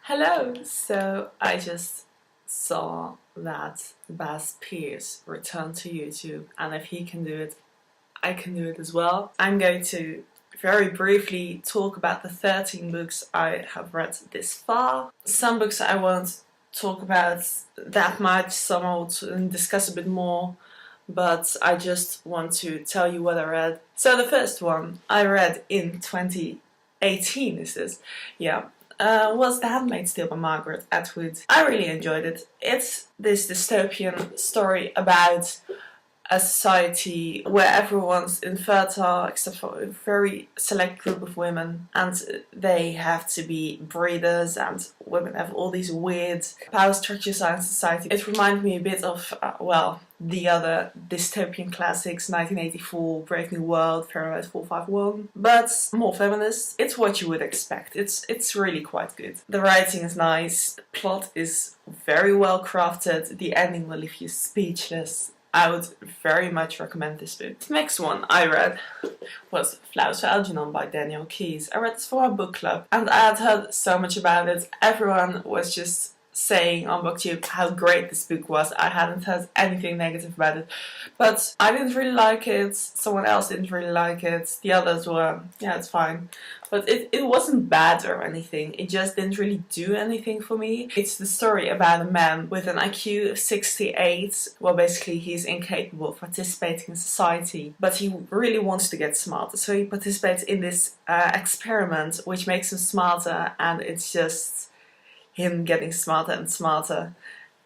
Hello! So I just saw that Baz Pierce returned to YouTube, and if he can do it, I can do it as well. I'm going to very briefly talk about the 13 books I have read this far. Some books I won't talk about that much, some I will discuss a bit more, but I just want to tell you what I read. So the first one I read in 2018 is this, yeah. Was The Handmaid still by Margaret Atwood. I really enjoyed it. It's this dystopian story about a society where everyone's infertile except for a very select group of women, and they have to be breeders, and women have all these weird power structures in society. It reminded me a bit of, the other dystopian classics, 1984, Brave New World, Fahrenheit 451, but more feminist. It's what you would expect. It's really quite good. The writing is nice, the plot is very well crafted, the ending will leave you speechless. I would very much recommend this book. The next one I read was Flowers for Algernon by Daniel Keyes. I read this for our book club, and I had heard so much about it. Everyone was just saying on BookTube how great this book was. I hadn't heard anything negative about it, but I didn't really like it. Someone else didn't really like it. The others were, yeah, it's fine. But it wasn't bad or anything. It just didn't really do anything for me. It's the story about a man with an IQ of 68. Well, basically he's incapable of participating in society, but he really wants to get smarter. So he participates in this experiment which makes him smarter, and it's just him getting smarter and smarter,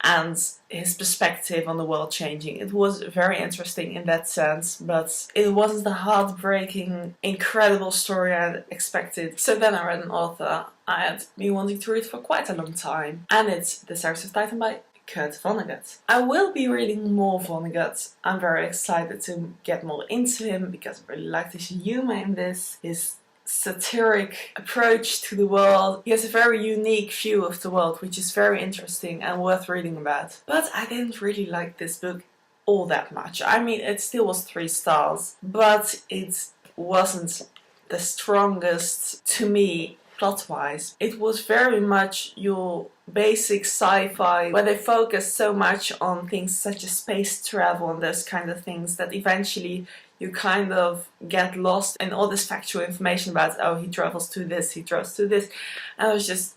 and his perspective on the world changing. It was very interesting in that sense, but it wasn't the heartbreaking, incredible story I had expected. So then I read an author I had been wanting to read for quite a long time, and it's The Sirens of Titan by Vonnegut. I will be reading more Vonnegut. I'm very excited to get more into him because I really liked his humour in this, his satiric approach to the world. He has a very unique view of the world, which is very interesting and worth reading about. But I didn't really like this book all that much. I mean, it still was 3 stars, but it wasn't the strongest to me plot-wise. It was very much your basic sci-fi, where they focus so much on things such as space travel and those kind of things that eventually you kind of get lost in all this factual information about, oh, he travels to this, he travels to this. And I was just,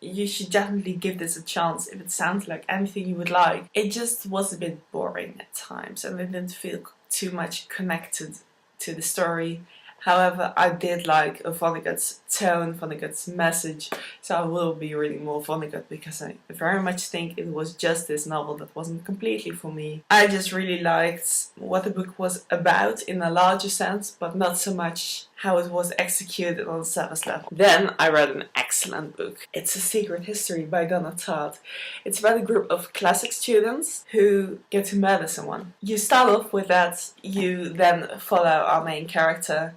you should definitely give this a chance if it sounds like anything you would like. It just was a bit boring at times, and I didn't feel too much connected to the story. However, I did like Vonnegut's tone, Vonnegut's message, so I will be reading more Vonnegut because I very much think it was just this novel that wasn't completely for me. I just really liked what the book was about in a larger sense, but not so much how it was executed on the surface level. Then I read an excellent book. It's A Secret History by Donna Tartt. It's about a group of classic students who get to murder someone. You start off with that, you then follow our main character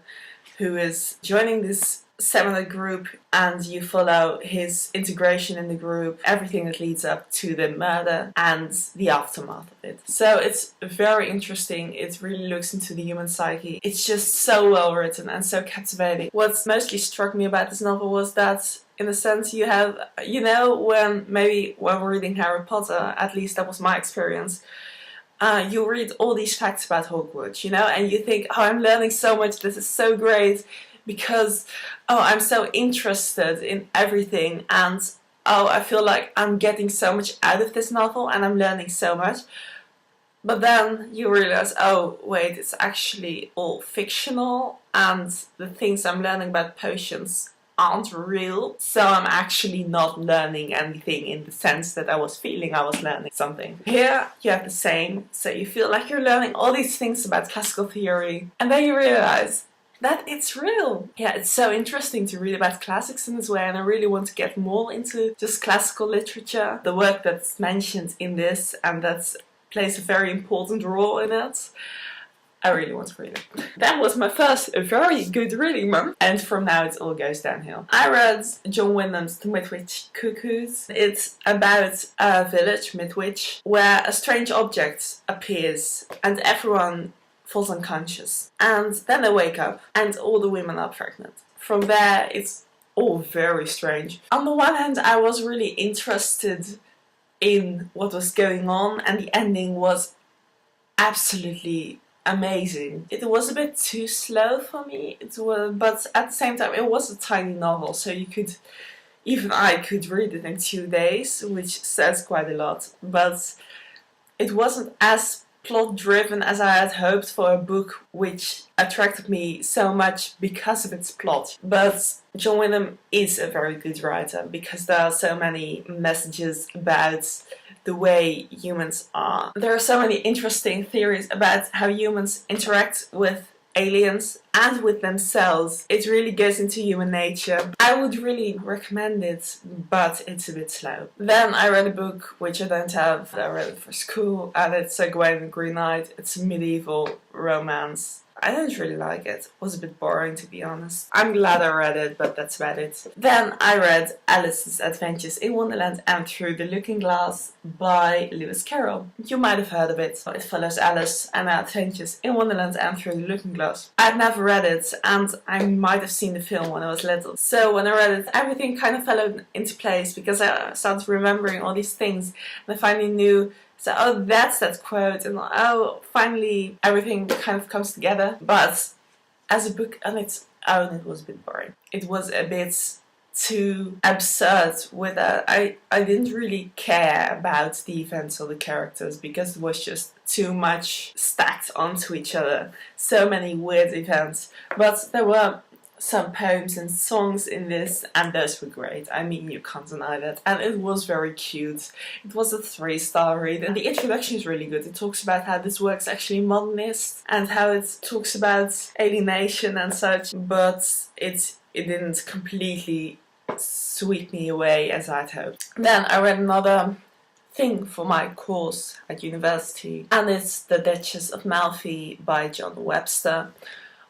who is joining this seminar group, and you follow his integration in the group, everything that leads up to the murder and the aftermath of it. So it's very interesting. It really looks into the human psyche. It's just so well written and so captivating. What mostly struck me about this novel was that, in a sense, you have, when we're reading Harry Potter, at least that was my experience, you read all these facts about Hogwarts, and you think, oh, I'm learning so much, this is so great, because, oh, I'm so interested in everything, and, oh, I feel like I'm getting so much out of this novel, and I'm learning so much. But then you realize, oh, wait, it's actually all fictional, and the things I'm learning about potions aren't real, so I'm actually not learning anything in the sense that I was feeling I was learning something. Here you have the same, so you feel like you're learning all these things about classical theory, and then you realize that it's real. Yeah, it's so interesting to read about classics in this way, and I really want to get more into just classical literature. The work that's mentioned in this and that plays a very important role in it, I really want to read it. That was my first very good reading month, and from now it all goes downhill. I read John Wyndham's The Midwich Cuckoos. It's about a village, Midwich, where a strange object appears and everyone falls unconscious. And then they wake up and all the women are pregnant. From there it's all very strange. On the one hand, I was really interested in what was going on, and the ending was absolutely amazing. It was a bit too slow for me, but at the same time it was a tiny novel, so even I could read it in 2 days, which says quite a lot. But it wasn't as plot driven as I had hoped for a book which attracted me so much because of its plot. But John Wyndham is a very good writer because there are so many messages about the way humans are. There are so many interesting theories about how humans interact with aliens and with themselves. It really goes into human nature. I would really recommend it, but it's a bit slow. Then I read a book which I don't have. I read it for school, and it's Gawain and the Green Knight. It's a medieval romance. I didn't really like it. It was a bit boring, to be honest. I'm glad I read it, but that's about it. Then I read Alice's Adventures in Wonderland and Through the Looking Glass by Lewis Carroll. You might have heard of it. It follows Alice and her adventures in Wonderland and Through the Looking Glass. I'd never read it, and I might have seen the film when I was little. So when I read it, everything kind of fell into place because I started remembering all these things, and I finally knew. So, oh, that's that quote, and oh, finally everything kind of comes together. But as a book on its own, it was a bit boring. It was a bit too absurd with that. I didn't really care about the events or the characters because it was just too much stacked onto each other. So many weird events. But there were some poems and songs in this, and those were great. I mean, you can't deny that. And it was very cute. It was a 3-star read, and the introduction is really good. It talks about how this work's actually modernist and how it talks about alienation and such, but it didn't completely sweep me away as I'd hoped. Then I read another thing for my course at university, and it's The Duchess of Malfi by John Webster,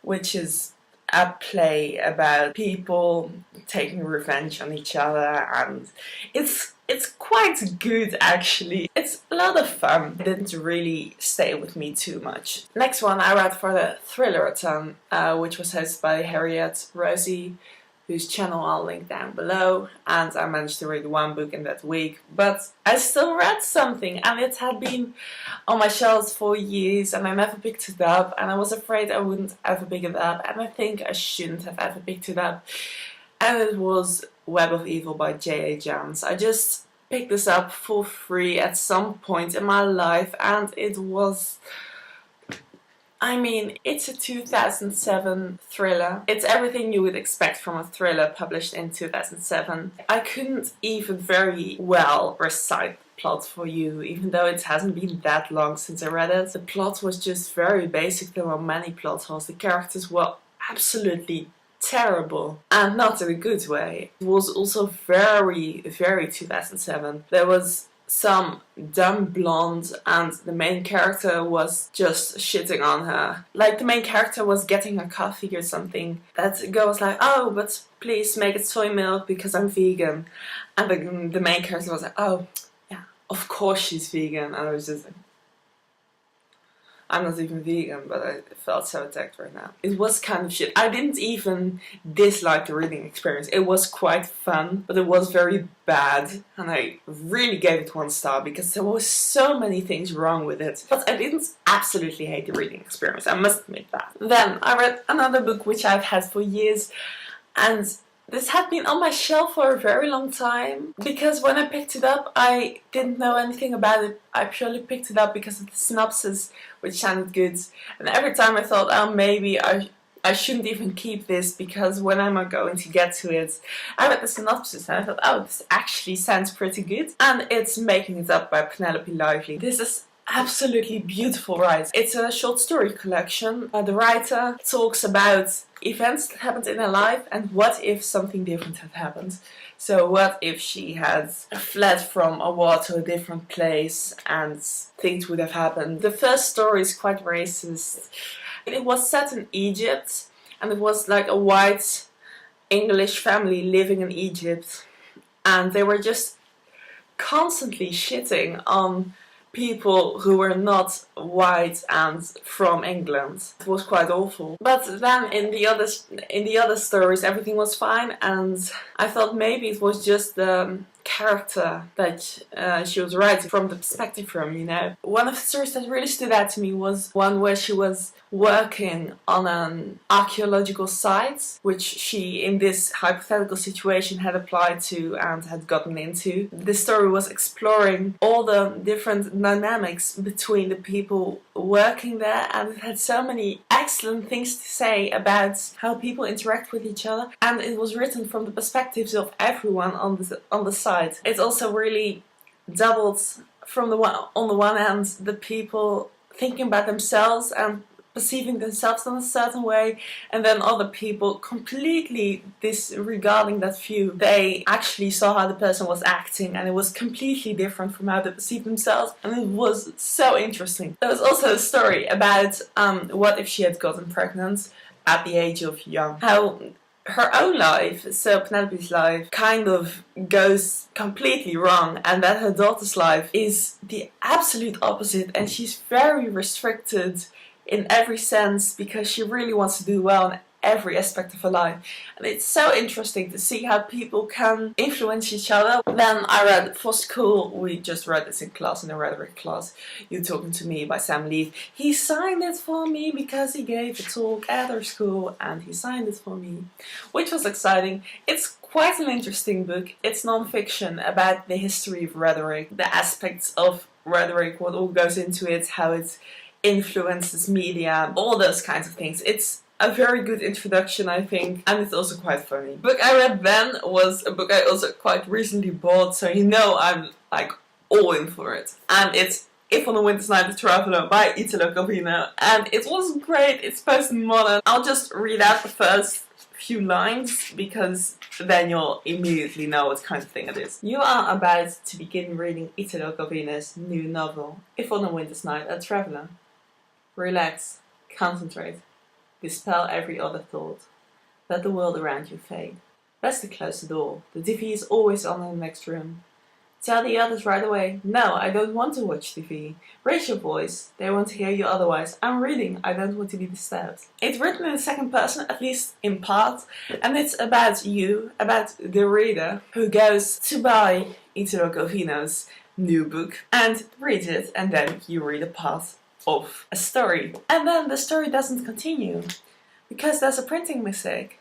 which is a play about people taking revenge on each other, and it's quite good actually. It's a lot of fun. It didn't really stay with me too much. Next one I read for the Thriller-a-thon, which was hosted by Harriet Rosie, whose channel I'll link down below, and I managed to read one book in that week, but I still read something, and it had been on my shelves for years and I never picked it up, and I was afraid I wouldn't ever pick it up, and I think I shouldn't have ever picked it up, and it was Web of Evil by J.A. Jance. I just picked this up for free at some point in my life, and it was... I mean, it's a 2007 thriller. It's everything you would expect from a thriller published in 2007. I couldn't even very well recite the plot for you, even though it hasn't been that long since I read it. The plot was just very basic. There were many plot holes. The characters were absolutely terrible, and not in a good way. It was also very, very 2007. There was some dumb blonde, and the main character was just shitting on her. Like, the main character was getting a coffee or something. That girl was like, oh, but please make it soy milk because I'm vegan. And the main character was like, oh, yeah, of course she's vegan. And I was just like, I'm not even vegan, but I felt so attacked right now. It was kind of shit. I didn't even dislike the reading experience. It was quite fun, but it was very bad. And I really gave it 1 star because there were so many things wrong with it. But I didn't absolutely hate the reading experience, I must admit that. Then I read another book which I've had for years, and this had been on my shelf for a very long time, because when I picked it up I didn't know anything about it. I purely picked it up because of the synopsis, which sounded good, and every time I thought, oh, maybe I shouldn't even keep this because when am I going to get to it? I read the synopsis and I thought, oh, this actually sounds pretty good, and it's Making It Up by Penelope Lively. This is absolutely beautiful writing. It's a short story collection. The writer talks about events that happened in her life and what if something different had happened. So what if she had fled from a war to a different place and things would have happened. The first story is quite racist. It was set in Egypt, and it was like a white English family living in Egypt, and they were just constantly shitting on people who were not white and from England. It was quite awful. But then in the other stories everything was fine, and I thought maybe it was just the character that she was writing from the perspective from, you know. One of the stories that really stood out to me was one where she was working on an archaeological site, which she, in this hypothetical situation, had applied to and had gotten into. The story was exploring all the different dynamics between the people working there, and it had so many excellent things to say about how people interact with each other, and it was written from the perspectives of everyone on the site. It also really doubled from on the one hand the people thinking about themselves and perceiving themselves in a certain way, and then other people completely disregarding that view. They actually saw how the person was acting, and it was completely different from how they perceived themselves, and it was so interesting. There was also a story about what if she had gotten pregnant at the age of young. How her own life, so Penelope's life, kind of goes completely wrong, and that her daughter's life is the absolute opposite, and she's very restricted in every sense because she really wants to do well in every aspect of her life. And it's so interesting to see how people can influence each other. Then I read for school, we just read this in class, in a rhetoric class, You Talking To Me by Sam Leith. He signed it for me because he gave a talk at our school and he signed it for me, which was exciting. It's quite an interesting book. It's non-fiction about the history of rhetoric, the aspects of rhetoric, what all goes into it, how it influences media, all those kinds of things. It's a very good introduction, I think, and it's also quite funny. The book I read then was a book I also quite recently bought, so you know I'm like all in for it. And it's If on a Winter's Night the Traveller by Italo Calvino, and it was great. It's postmodern. I'll just read out the first few lines because then you'll immediately know what kind of thing it is. You are about to begin reading Italo Calvino's new novel, If on a Winter's Night a Traveller. Relax, concentrate, dispel every other thought. Let the world around you fade. Best to close the door. The TV is always on in the next room. Tell the others right away, no, I don't want to watch TV. Raise your voice, they want to hear you otherwise. I'm reading, I don't want to be disturbed. It's written in the second person, at least in part, and it's about you, about the reader, who goes to buy Italo Calvino's new book and reads it, and then you read a part of a story. And then the story doesn't continue because there's a printing mistake.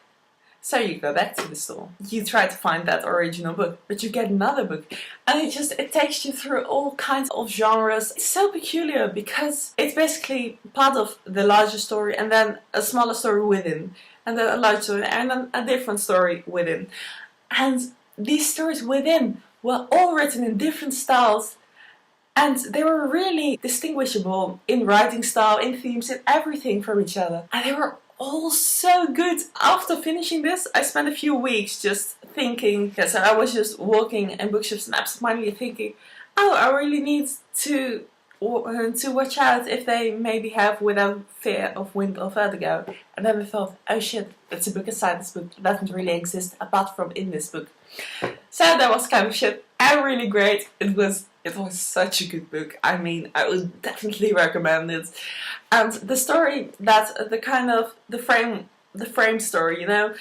So you go back to the store. You try to find that original book, but you get another book. And it takes you through all kinds of genres. It's so peculiar because it's basically part of the larger story and then a smaller story within. And then a larger story and then a different story within. And these stories within were all written in different styles. And they were really distinguishable in writing style, in themes, in everything from each other. And they were all so good. After finishing this, I spent a few weeks just thinking. Yeah, so I was just walking in bookshops and absentmindedly thinking, oh, I really need to watch out if they maybe have Without Fear of Wind or Vertigo. And then I thought, oh shit, it's a book inside this book. It doesn't really exist apart from in this book. So that was kind of shit. And really great. It was such a good book. I mean, I would definitely recommend it. And the story, the frame story, you know,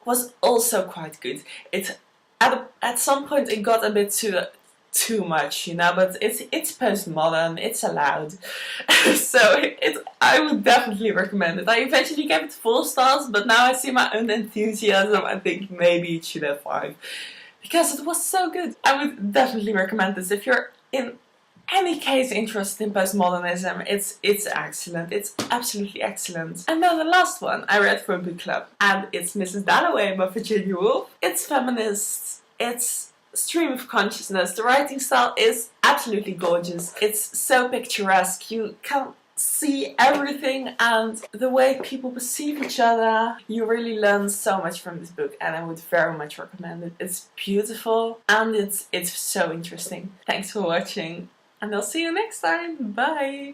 was also quite good. At some point it got a bit too much, you know, but it's postmodern, it's allowed. So I would definitely recommend it. I eventually gave it 4 stars, but now I see my own enthusiasm. I think maybe it should have 5. Because it was so good. I would definitely recommend this if you're in any case interested in postmodernism. It's excellent. It's absolutely excellent. And then the last one I read for a book club, and it's Mrs. Dalloway by Virginia Woolf. It's feminist. It's stream of consciousness. The writing style is absolutely gorgeous. It's so picturesque. You can see everything and the way people perceive each other. You really learn so much from this book, and I would very much recommend it. It's beautiful and it's so interesting. Thanks for watching, and I'll see you next time. Bye!